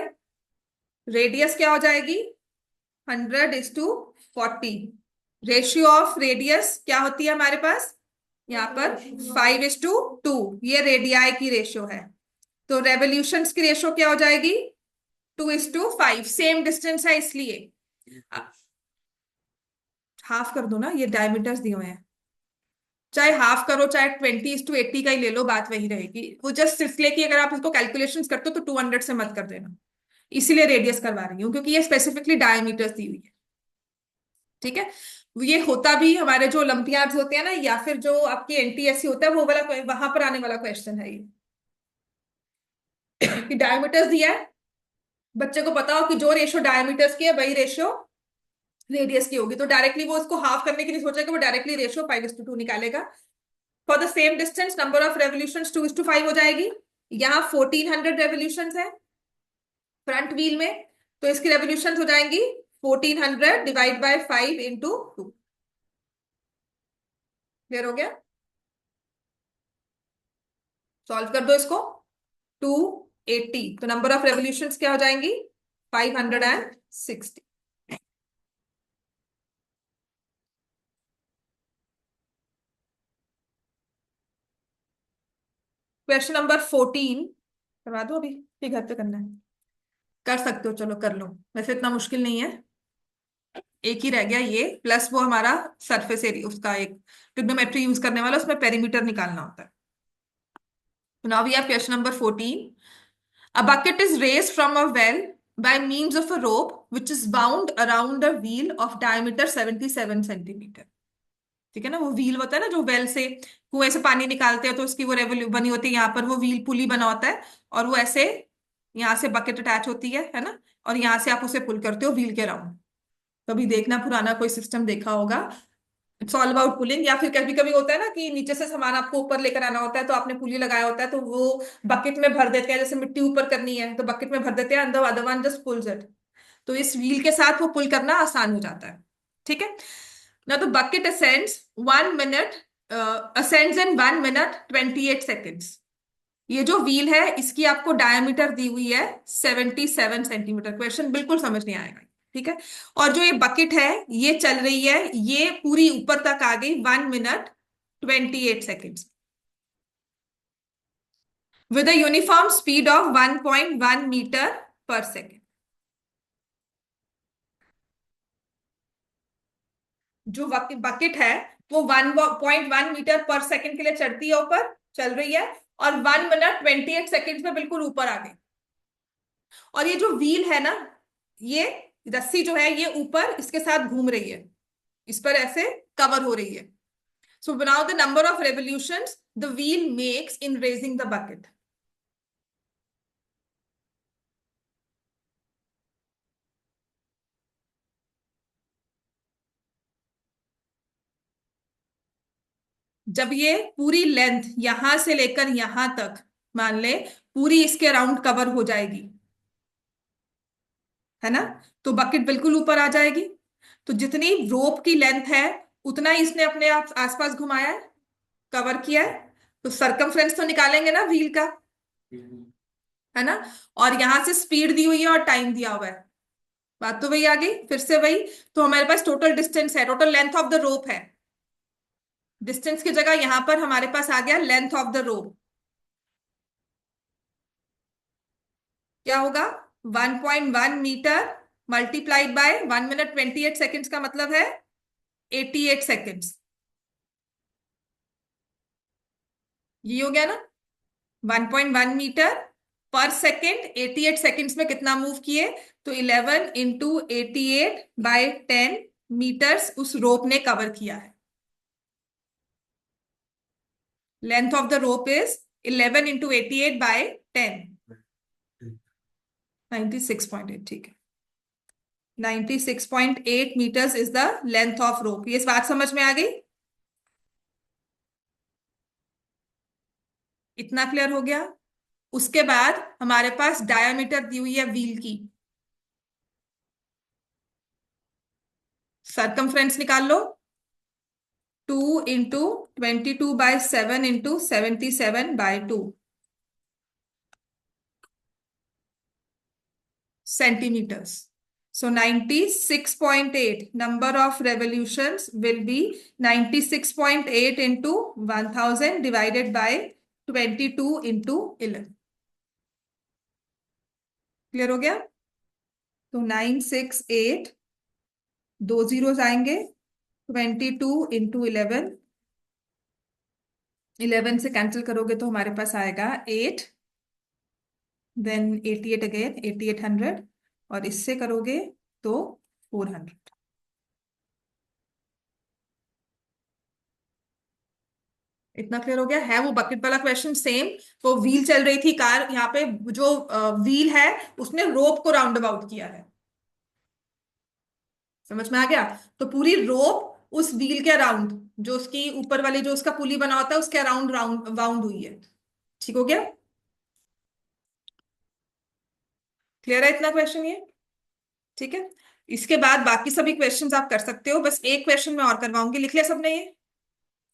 रेडियस क्या हो जाएगी? 100:40। रेशियो ऑफ रेडियस क्या होती है हमारे पास यहाँ पर? 5:2। ये रेडियाई की रेशियो है। तो रेवोल्यूशंस की रेशियो क्या हो जाएगी? 2:5। सेम डिस्टेंस है इसलिए हाफ कर दो ना, ये डायमीटर्स दिए हुए हैं। चाहे हाफ करो चाहे 20:80 का ही ले लो, बात वही रहेगी। वो जस्ट इसलिए कि अगर आप इसको कैलकुलेशंस करते हो तो 200 से मत कर देना, इसीलिए रेडियस करवा रही हूँ क्योंकि ये स्पेसिफिकली डायमीटर्स दी हुई है। ठीक है। ये होता भी हमारे जो ओलंपियाड्स होते हैं ना, या फिर जो आपकी एनटीएससी होता है वो वाला, वहां पर आने वाला क्वेश्चन है ये कि डायमीटर्स दिया है, बच्चे को पता हो कि जो रेशियो डायमीटर्स की है वही रेशियो रेडियस की होगी, तो डायरेक्टली वो उसको हाफ करने के लिए सोचेगा, वो डायरेक्टली रेशियो 5:2 निकालेगा। For the same distance number of revolution 2:5 हो जाएगी। यहाँ 1400 रेवोल्यूशन है फ्रंट व्हील में, तो इसकी रेवोल्यूशन हो जाएंगी 1400 डिवाइड बाय 5 × 2। क्लियर हो गया? सॉल्व कर दो इसको। 280, तो नंबर ऑफ रेवोल्यूशन क्या हो जाएंगी? 560। क्वेश्चन नंबर 14 करवा दो अभी, ये घर पे करना है? कर सकते हो, चलो कर लो, वैसे इतना मुश्किल नहीं है। एक ही रह गया ये, प्लस वो हमारा सरफेस एरिया उसका एक ट्रिग्नोमेट्री यूज करने वाला, उसमें पेरीमीटर निकालना होता है। Now we have question number 14। A bucket is raised from a well by means of a rope which is bound around a wheel of diameter 77 centimetre. ठीक है ना, वो व्हील होता है ना जो वेल से कुएं से पानी निकालते हैं, तो उसकी वो रेवोल्यू बनी होती है, यहाँ पर वो व्हील पुली बना होता है, और वो ऐसे यहाँ से बकेट अटैच होती है ना, और यहाँ से आप उसे पुल करते हो व्हील के राउंड। कभी देखना पुराना कोई सिस्टम देखा होगा, इट्स ऑल अबाउट पुलिंग। या फिर कभी कभी होता है ना कि नीचे से सामान आपको ऊपर लेकर आना होता है, तो आपने पुली लगाया होता है, तो वो बकेट में भर देते हैं, जैसे मिट्टी ऊपर करनी है तो बकेट में भर देते हैं, अंदर other one just pulls it. तो इस व्हील के साथ वो पुल करना आसान हो जाता है। ठीक है ना, तो बकेट असेंड्स इन 1 minute 28 seconds। ये जो व्हील है इसकी आपको डायमीटर दी हुई है 77 सेंटीमीटर। क्वेश्चन बिल्कुल समझ नहीं आएगा। ठीक है। और जो ये बकेट है ये चल रही है, ये पूरी ऊपर तक आ गई 1 minute 28 seconds with a uniform speed of 1.1 metre per second. जो बकेट है वो 1.1 मीटर पर सेकेंड के लिए चढ़ती है, ऊपर चल रही है, और 1 minute 28 seconds में बिल्कुल ऊपर आ गई। और ये जो व्हील है ना, ये रस्सी जो है ये ऊपर इसके साथ घूम रही है, इस पर ऐसे कवर हो रही है। So now the number of revolutions the wheel makes in raising the bucket. जब ये पूरी लेंथ यहां से लेकर यहां तक मान ले पूरी इसके अराउंड कवर हो जाएगी, है ना, तो बकेट बिल्कुल ऊपर आ जाएगी। तो जितनी रोप की लेंथ है उतना ही इसने अपने आप आसपास घुमाया है, कवर किया है, तो सरकमफ्रेंस तो निकालेंगे ना व्हील का, है ना। और यहां से स्पीड दी हुई है और टाइम दिया हुआ है, बात तो वही आ गई, फिर से वही। तो हमारे पास टोटल डिस्टेंस है, टोटल लेंथ ऑफ द रोप है। डिस्टेंस की जगह यहां पर हमारे पास आ गया लेंथ ऑफ द रोप। क्या होगा? 1.1 metre multiplied by 1 minute 28 seconds का मतलब है 88 seconds। ये हो गया ना, 1.1 मीटर पर सेकेंड 88 seconds में कितना मूव किए? तो 11 × 88/10 मीटर्स उस रोप ने कवर किया है। Length of the rope is 11 × 88/10, 96.8, ठीक है। 96.8 metres is the length of rope. ये इस बात समझ में आ गई? इतना क्लियर हो गया? उसके बाद हमारे पास डायामीटर दी हुई है व्हील की। सरकमफ्रेंस निकाल लो। 2 × 22/7 × 77/2 centimeters. So 96.8 number of revolutions will be 96.8 into 1000 divided by 22 into 11. Clear हो गया? तो 968, 2 जीरोस आएंगे, 22 × 11, 11 से कैंसिल करोगे तो हमारे पास आएगा 8, देन 88 अगेन, 8800, और इससे करोगे तो 400। इतना क्लियर हो गया है? वो बकेट वाला क्वेश्चन सेम। तो व्हील चल रही थी कार, यहाँ पे जो व्हील है उसने रोप को राउंड अबाउट किया है। समझ में आ गया? तो पूरी रोप उस व्हील के अराउंड, जो उसकी ऊपर वाली जो उसका पुली बना होता है उसके अराउंड राउंड वाउंड हुई है। ठीक हो गया? क्लियर है इतना क्वेश्चन ये? ठीक है। इसके बाद बाकी सभी क्वेश्चंस आप कर सकते हो, बस एक क्वेश्चन मैं और करवाऊंगी। लिख लिया सबने ये?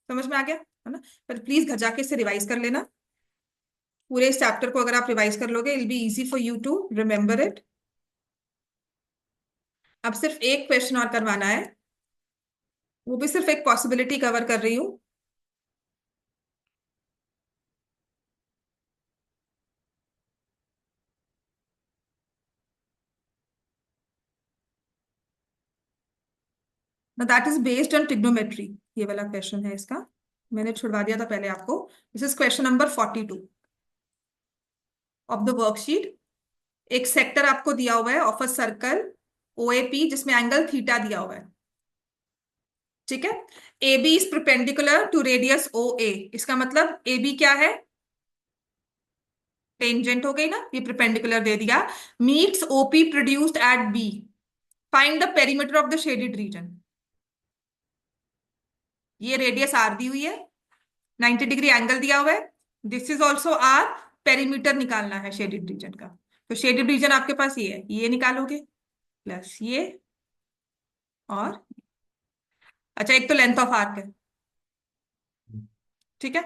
समझ में आ गया है ना? पर प्लीज घर जाके इसे रिवाइज कर लेना। पूरे इस चैप्टर को अगर आप रिवाइज कर लोगे, it be easy for you to remember it. अब सिर्फ एक क्वेश्चन और करवाना है, वो भी सिर्फ एक पॉसिबिलिटी कवर कर रही हूं। That is based on trigonometry. ये वाला क्वेश्चन है इसका, मैंने छुड़वा दिया था पहले आपको। This is question number 42 of the worksheet. एक सेक्टर आपको दिया हुआ है ऑफ अ सर्कल OAP, जिसमें एंगल थीटा दिया हुआ है। ठीक है। AB is perpendicular to radius OA। इसका मतलब AB क्या है? टेंजेंट हो गई ना, ये परपेंडिकुलर दे दिया। Meets OP produced at B। Find the perimeter of the shaded region. ये रेडियस R दी हुई है, 90 डिग्री एंगल दिया हुआ है। This is also R। Perimeter निकालना है शेडेड रीजन का। तो शेडेड रीजन आपके पास ये है, ये निकालोगे प्लस ये, और अच्छा एक तो लेंथ ऑफ आर्क है। ठीक है,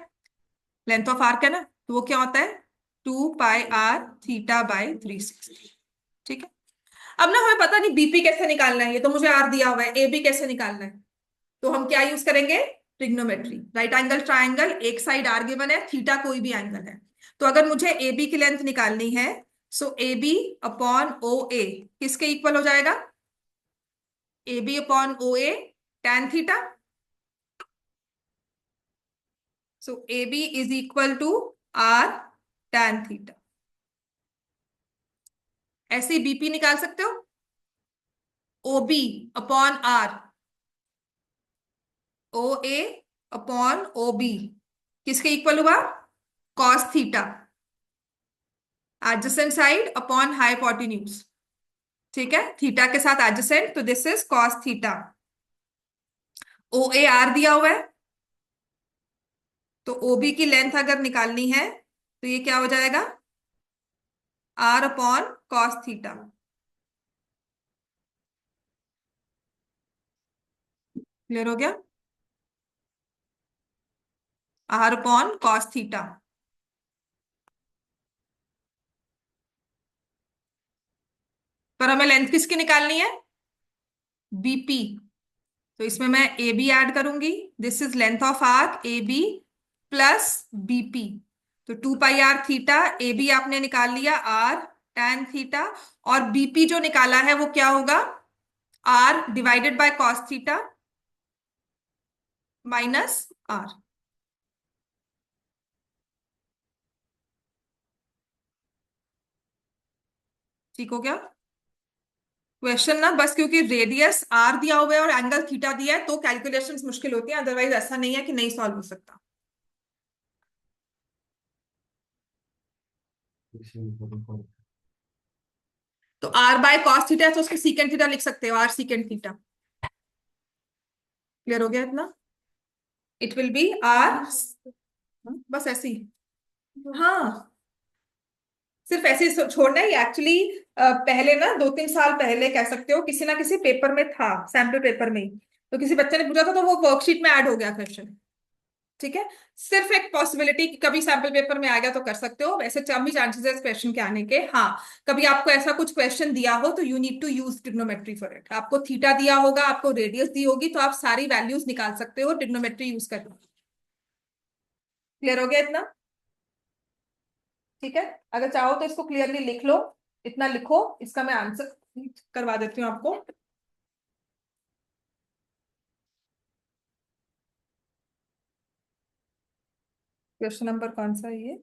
लेंथ ऑफ आर्क है ना, तो वो क्या होता है? 2πr θ/360। ठीक है। अब ना हमें पता नहीं BP कैसे निकालना है, ये तो मुझे R दिया हुआ है। AB कैसे निकालना है? तो हम क्या यूज करेंगे? ट्रिग्नोमेट्री। राइट एंगल ट्राइंगल, एक साइड R गिवन है, थीटा कोई भी एंगल है। तो अगर मुझे AB की लेंथ निकालनी है, सो AB अपॉन OA किसके इक्वल हो जाएगा? AB upon OA tan theta. So AB is equal to R tan theta. ऐसे ही BP निकाल सकते हो, OB upon R, OA upon OB किसके इक्वल हुआ? cos theta. Adjacent side upon hypotenuse. ठीक है, थीटा के साथ एडजेसेंट, तो this is cos theta. OA R दिया हुआ है, तो OB की लेंथ अगर निकालनी है तो ये क्या हो जाएगा? R upon cos theta. Clear हो गया? R upon cos theta. पर हमें लेंथ किसकी निकालनी है? BP। तो इसमें मैं AB ऐड करूंगी। This is length of arc AB plus BP। तो 2πr θ। AB आपने निकाल लिया R tan थीटा, और BP जो निकाला है वो क्या होगा? R divided by cos theta minus R। ठीक हो गया? क्वेश्चन ना बस क्योंकि रेडियस आर दिया हुआ है और एंगल थीटा दिया है तो कैलकुलेशंस मुश्किल होती है, अदरवाइज ऐसा नहीं है कि नहीं सॉल्व हो सकता। तो आर बाय कॉस थीटा है तो उसको सीकेंट थीटा लिख सकते हो, आर सीकेंट थीटा। क्लियर हो गया इतना? इट विल बी आर, बस ऐसे ही। हाँ, सिर्फ ऐसे ही छोड़ना है एक्चुअली। पहले ना 2-3 साल पहले कह सकते हो किसी ना किसी पेपर में था, सैम्पल पेपर में ही, तो किसी बच्चे ने पूछा था तो वो वर्कशीट में ऐड हो गया क्वेश्चन। ठीक है, सिर्फ एक पॉसिबिलिटी कि कभी सैंपल पेपर में आ गया तो कर सकते हो, वैसे कम ही चांसेस है इस क्वेश्चन के आने के। हाँ, कभी आपको ऐसा कुछ क्वेश्चन दिया हो तो you need to use trigonometry for it. आपको थीटा दिया होगा, आपको रेडियस दी होगी, तो आप सारी वैल्यूज निकाल सकते हो ट्रिग्नोमेट्री यूज करके। क्लियर हो गया इतना? ठीक है, अगर चाहो तो इसको क्लियरली लिख लो, इतना लिखो, इसका मैं आंसर करवा देती हूँ आपको। क्वेश्चन नंबर कौन सा है ये?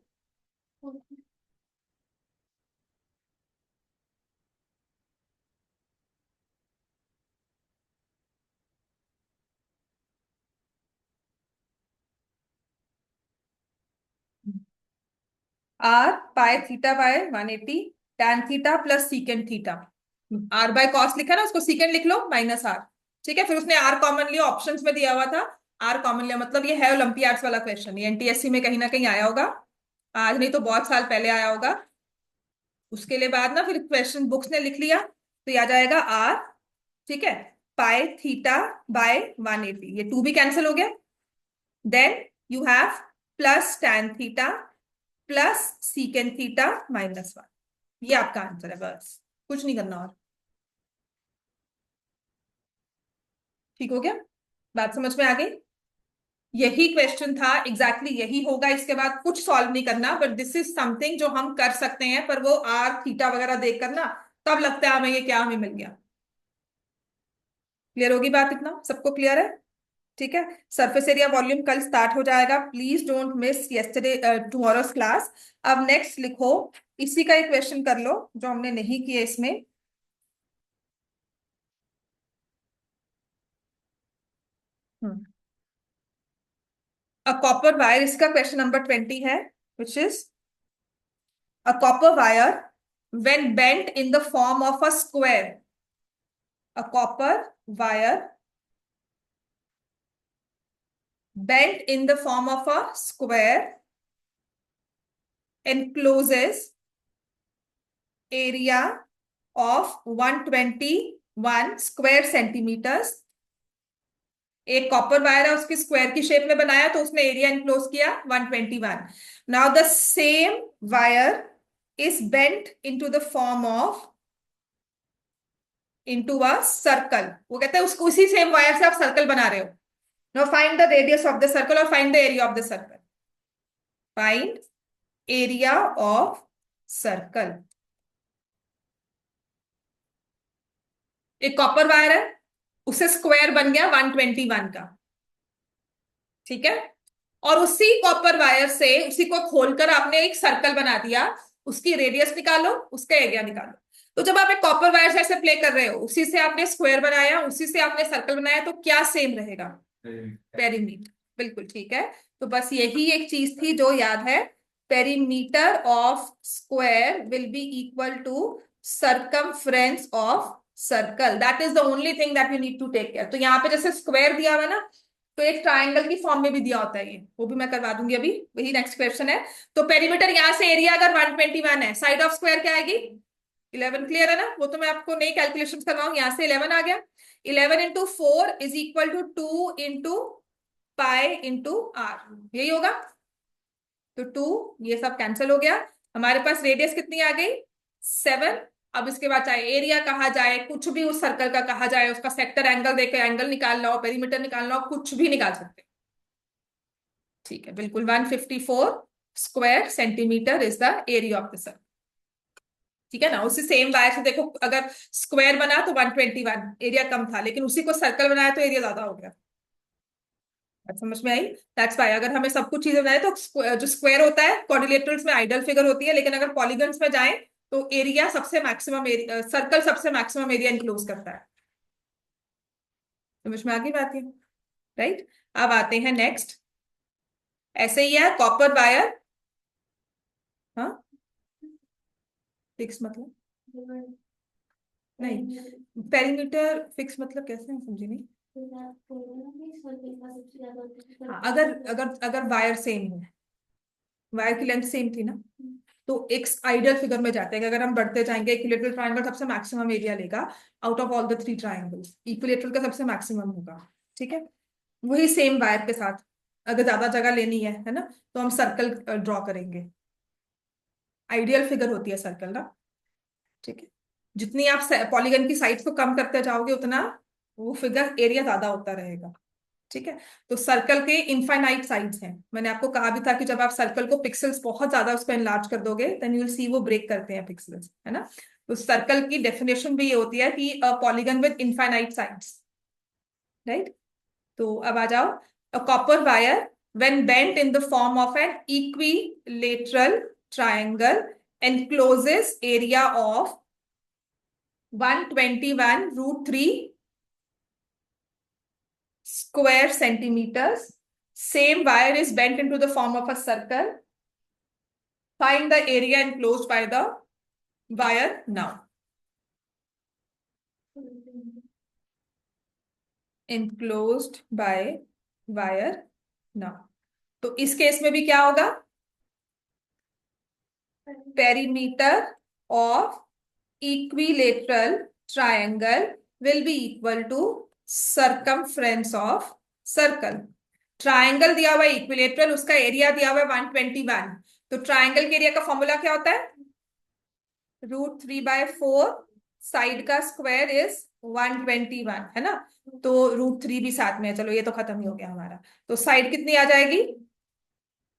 R pi theta by 180 tan theta plus secant theta. R by cos लिखा ना, उसको सीकेंट लिख लो माइनस आर। ठीक है, फिर उसने आर कॉमन लिया, ऑप्शंस में दिया हुआ था आर कॉमन लिया, मतलब ये है ओलंपियाड्स वाला क्वेश्चन, ये एनटीएससी में कहीं ना कहीं आया होगा, आज नहीं तो बहुत साल पहले आया होगा। उसके लिए बाद ना फिर क्वेश्चन बुक्स ने लिख लिया तो ये आ जाएगा आर, ठीक है, पाई थीटा बाय 180, ये टू भी कैंसिल हो गया। Then you have plus tan theta plus secant theta minus 1। ये आपका आंसर है, बस कुछ नहीं करना और। ठीक हो गया? बात समझ में आ गई? यही क्वेश्चन था, एग्जैक्टली यही होगा, इसके बाद कुछ सॉल्व नहीं करना, बट दिस इज समथिंग जो हम कर सकते हैं, पर वो आर थीटा वगैरह देखकर ना तब लगता है हमें ये क्या हमें मिल गया। क्लियर होगी बात? इतना सबको क्लियर है? ठीक है, सरफेस एरिया वॉल्यूम कल स्टार्ट हो जाएगा, please don't miss yesterday tomorrow's class. अब नेक्स्ट लिखो, इसी का एक क्वेश्चन कर लो जो हमने नहीं किया इसमें। अ कॉपर वायर, इसका क्वेश्चन नंबर 20 है, which is a copper wire when bent in the form of a square, a copper wire bent in the form of a square encloses area of 121 square centimeters। एक copper wire है, उसकी square की shape में बनाया तो उसने area enclose किया 121। Now the same wire is bent into the form of into a circle. वो कहते हैं उसको उसी सेम वायर से आप सर्कल बना रहे हो। Now find the radius of the circle और find the area of the circle. Find area of circle. एक कॉपर वायर है, उसे स्क्वायर बन गया 121 का, ठीक है, और उसी कॉपर वायर से उसी को खोलकर आपने एक सर्कल बना दिया, उसकी रेडियस निकालो, उसका एरिया निकालो। तो जब आप एक कॉपर वायर से ऐसे प्ले कर रहे हो, उसी से आपने स्क्वायर बनाया, उसी से आपने सर्कल बनाया, तो क्या सेम रहेगा? पेरीमीटर। बिल्कुल ठीक है, तो बस यही एक चीज थी जो याद है, perimeter of square will be equal to circumference of circle, that is the only thing that you need to take care. तो यहाँ पे जैसे स्क्वायर दिया हुआ है ना, तो एक ट्राइंगल की फॉर्म में भी दिया होता है, ये वो भी मैं करवा दूंगी अभी, वही नेक्स्ट क्वेश्चन है। तो पेरीमीटर यहाँ से एरिया अगर 121 है, साइड ऑफ स्क्वायर क्या आएगी? 11। क्लियर है ना? वो तो मैं आपको नई कैलकुलेशन करवाऊँ, यहाँ से 11 आ गया। 11 into 4 is equal to 2 into pi into R, यही होगा। तो 2, ये सब कैंसिल हो गया, हमारे पास रेडियस कितनी आ गई? 7। अब इसके बाद चाहे एरिया कहा जाए, कुछ भी उस सर्कल का कहा जाए, उसका सेक्टर एंगल देकर एंगल निकालना हो, पेरीमीटर निकालना हो, कुछ भी निकाल सकते हैं। ठीक है, बिल्कुल 154 square centimetre is the area of the circle. ठीक है ना, उसी सेम वायर से देखो, अगर स्क्वायर बना तो 121, एरिया कम था, लेकिन उसी को सर्कल बनाया तो एरिया ज्यादा हो गया। बात समझ में आई? दैट्स वाई अगर हमें सब कुछ चीजें बनाए तो जो स्क्वायर होता है क्वाड्रिलेटरल्स में आइडल फिगर होती है, लेकिन अगर पॉलीगन्स में जाए तो एरिया सबसे मैक्सिमम एरिया, सर्कल सबसे मैक्सिमम एरिया इनक्लोज करता है। समझ में आ गई बात है? राइट। अब आते हैं नेक्स्ट। ऐसे ही है कॉपर वायर। हाँ, फिक्स मतलब नहीं, पेरीमीटर फिक्स मतलब कैसे, मैं समझी नहीं। हाँ, अगर अगर अगर वायर सेम हो, वायर की लेंथ सेम थी ना, तो एक आइडियल फिगर में जाते हैं कि अगर हम बढ़ते जाएंगे, इक्विलेटरल ट्रायंगल सबसे मैक्सिमम एरिया लेगा out of all the three triangles, equilateral का सबसे मैक्सिमम होगा। ठीक है, वही सेम वायर के साथ अगर ज्यादा जगह लेनी है ना, तो हम सर्कल ड्रॉ करेंगे। आइडियल फिगर होती है सर्कल ना। ठीक है, जितनी आप पॉलीगन की साइड को कम करते जाओगे उतना वो फिगर एरिया ज्यादा होता रहेगा। ठीक है, तो सर्कल के इनफाइनाइट साइड्स हैं। मैंने आपको कहा भी था कि जब आप सर्कल को पिक्सेल्स बहुत ज्यादा उसको एनलार्ज कर दोगे देन यू विल सी वो ब्रेक करते हैं पिक्सेल्स, है ना। तो सर्कल की डेफिनेशन भी ये होती है कि polygon with infinite sides. Right. तो अब आ जाओ, a copper wire when bent in the form of an equilateral triangle encloses area of 121 √3 square centimeters. Same wire is bent into the form of a circle. Find the area enclosed by the wire now. Enclosed by wire now. तो इस case में भी क्या होगा, perimeter of equilateral triangle will be equal to circumference of circle. Triangle दिया हुआ है equilateral, उसका एरिया दिया हुआ है 121। तो ट्रायंगल के एरिया का फॉर्मूला क्या होता है, √3/4, साइड का स्क्वायर इज 121, है ना। तो √3 भी साथ में है, चलो ये तो खत्म ही हो गया हमारा। तो साइड कितनी आ जाएगी,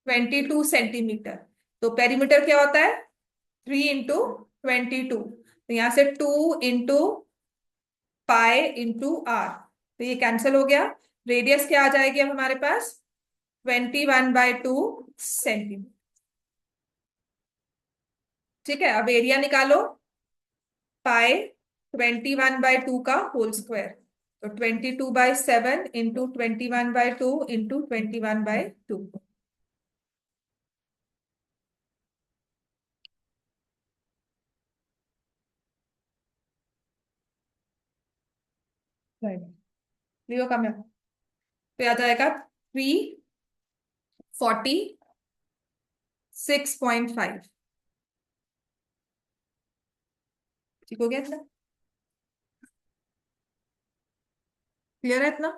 22 सेंटीमीटर। तो पेरीमीटर क्या होता है, 3 × 22। तो यहां से 2 × π × r, तो ये कैंसिल हो गया। रेडियस क्या आ जाएगी अब हमारे पास, 21/2 सेंटीमीटर। ठीक है, अब एरिया निकालो, पाई 21/2 का होल स्क्वायर, तो 22/7 × 21/2 × 21/2। लियो कम है, तो आ जाएगा 346.5। ठीक हो गया इतना, क्लियर है इतना।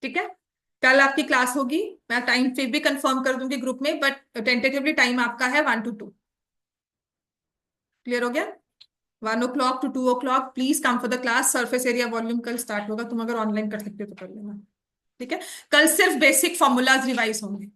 ठीक है, कल आपकी क्लास होगी, मैं टाइम फिर भी कंफर्म कर दूंगी ग्रुप में, बट टेंटेटिवली टाइम आपका है 1 to 2। क्लियर हो गया, 1 o'clock to 2 o'clock please come for the class. Surface area volume कल स्टार्ट होगा, तुम अगर ऑनलाइन कर सकते हो तो कर लेना। ठीक है, कल सिर्फ बेसिक फॉर्मूलाज रिवाइज होंगे।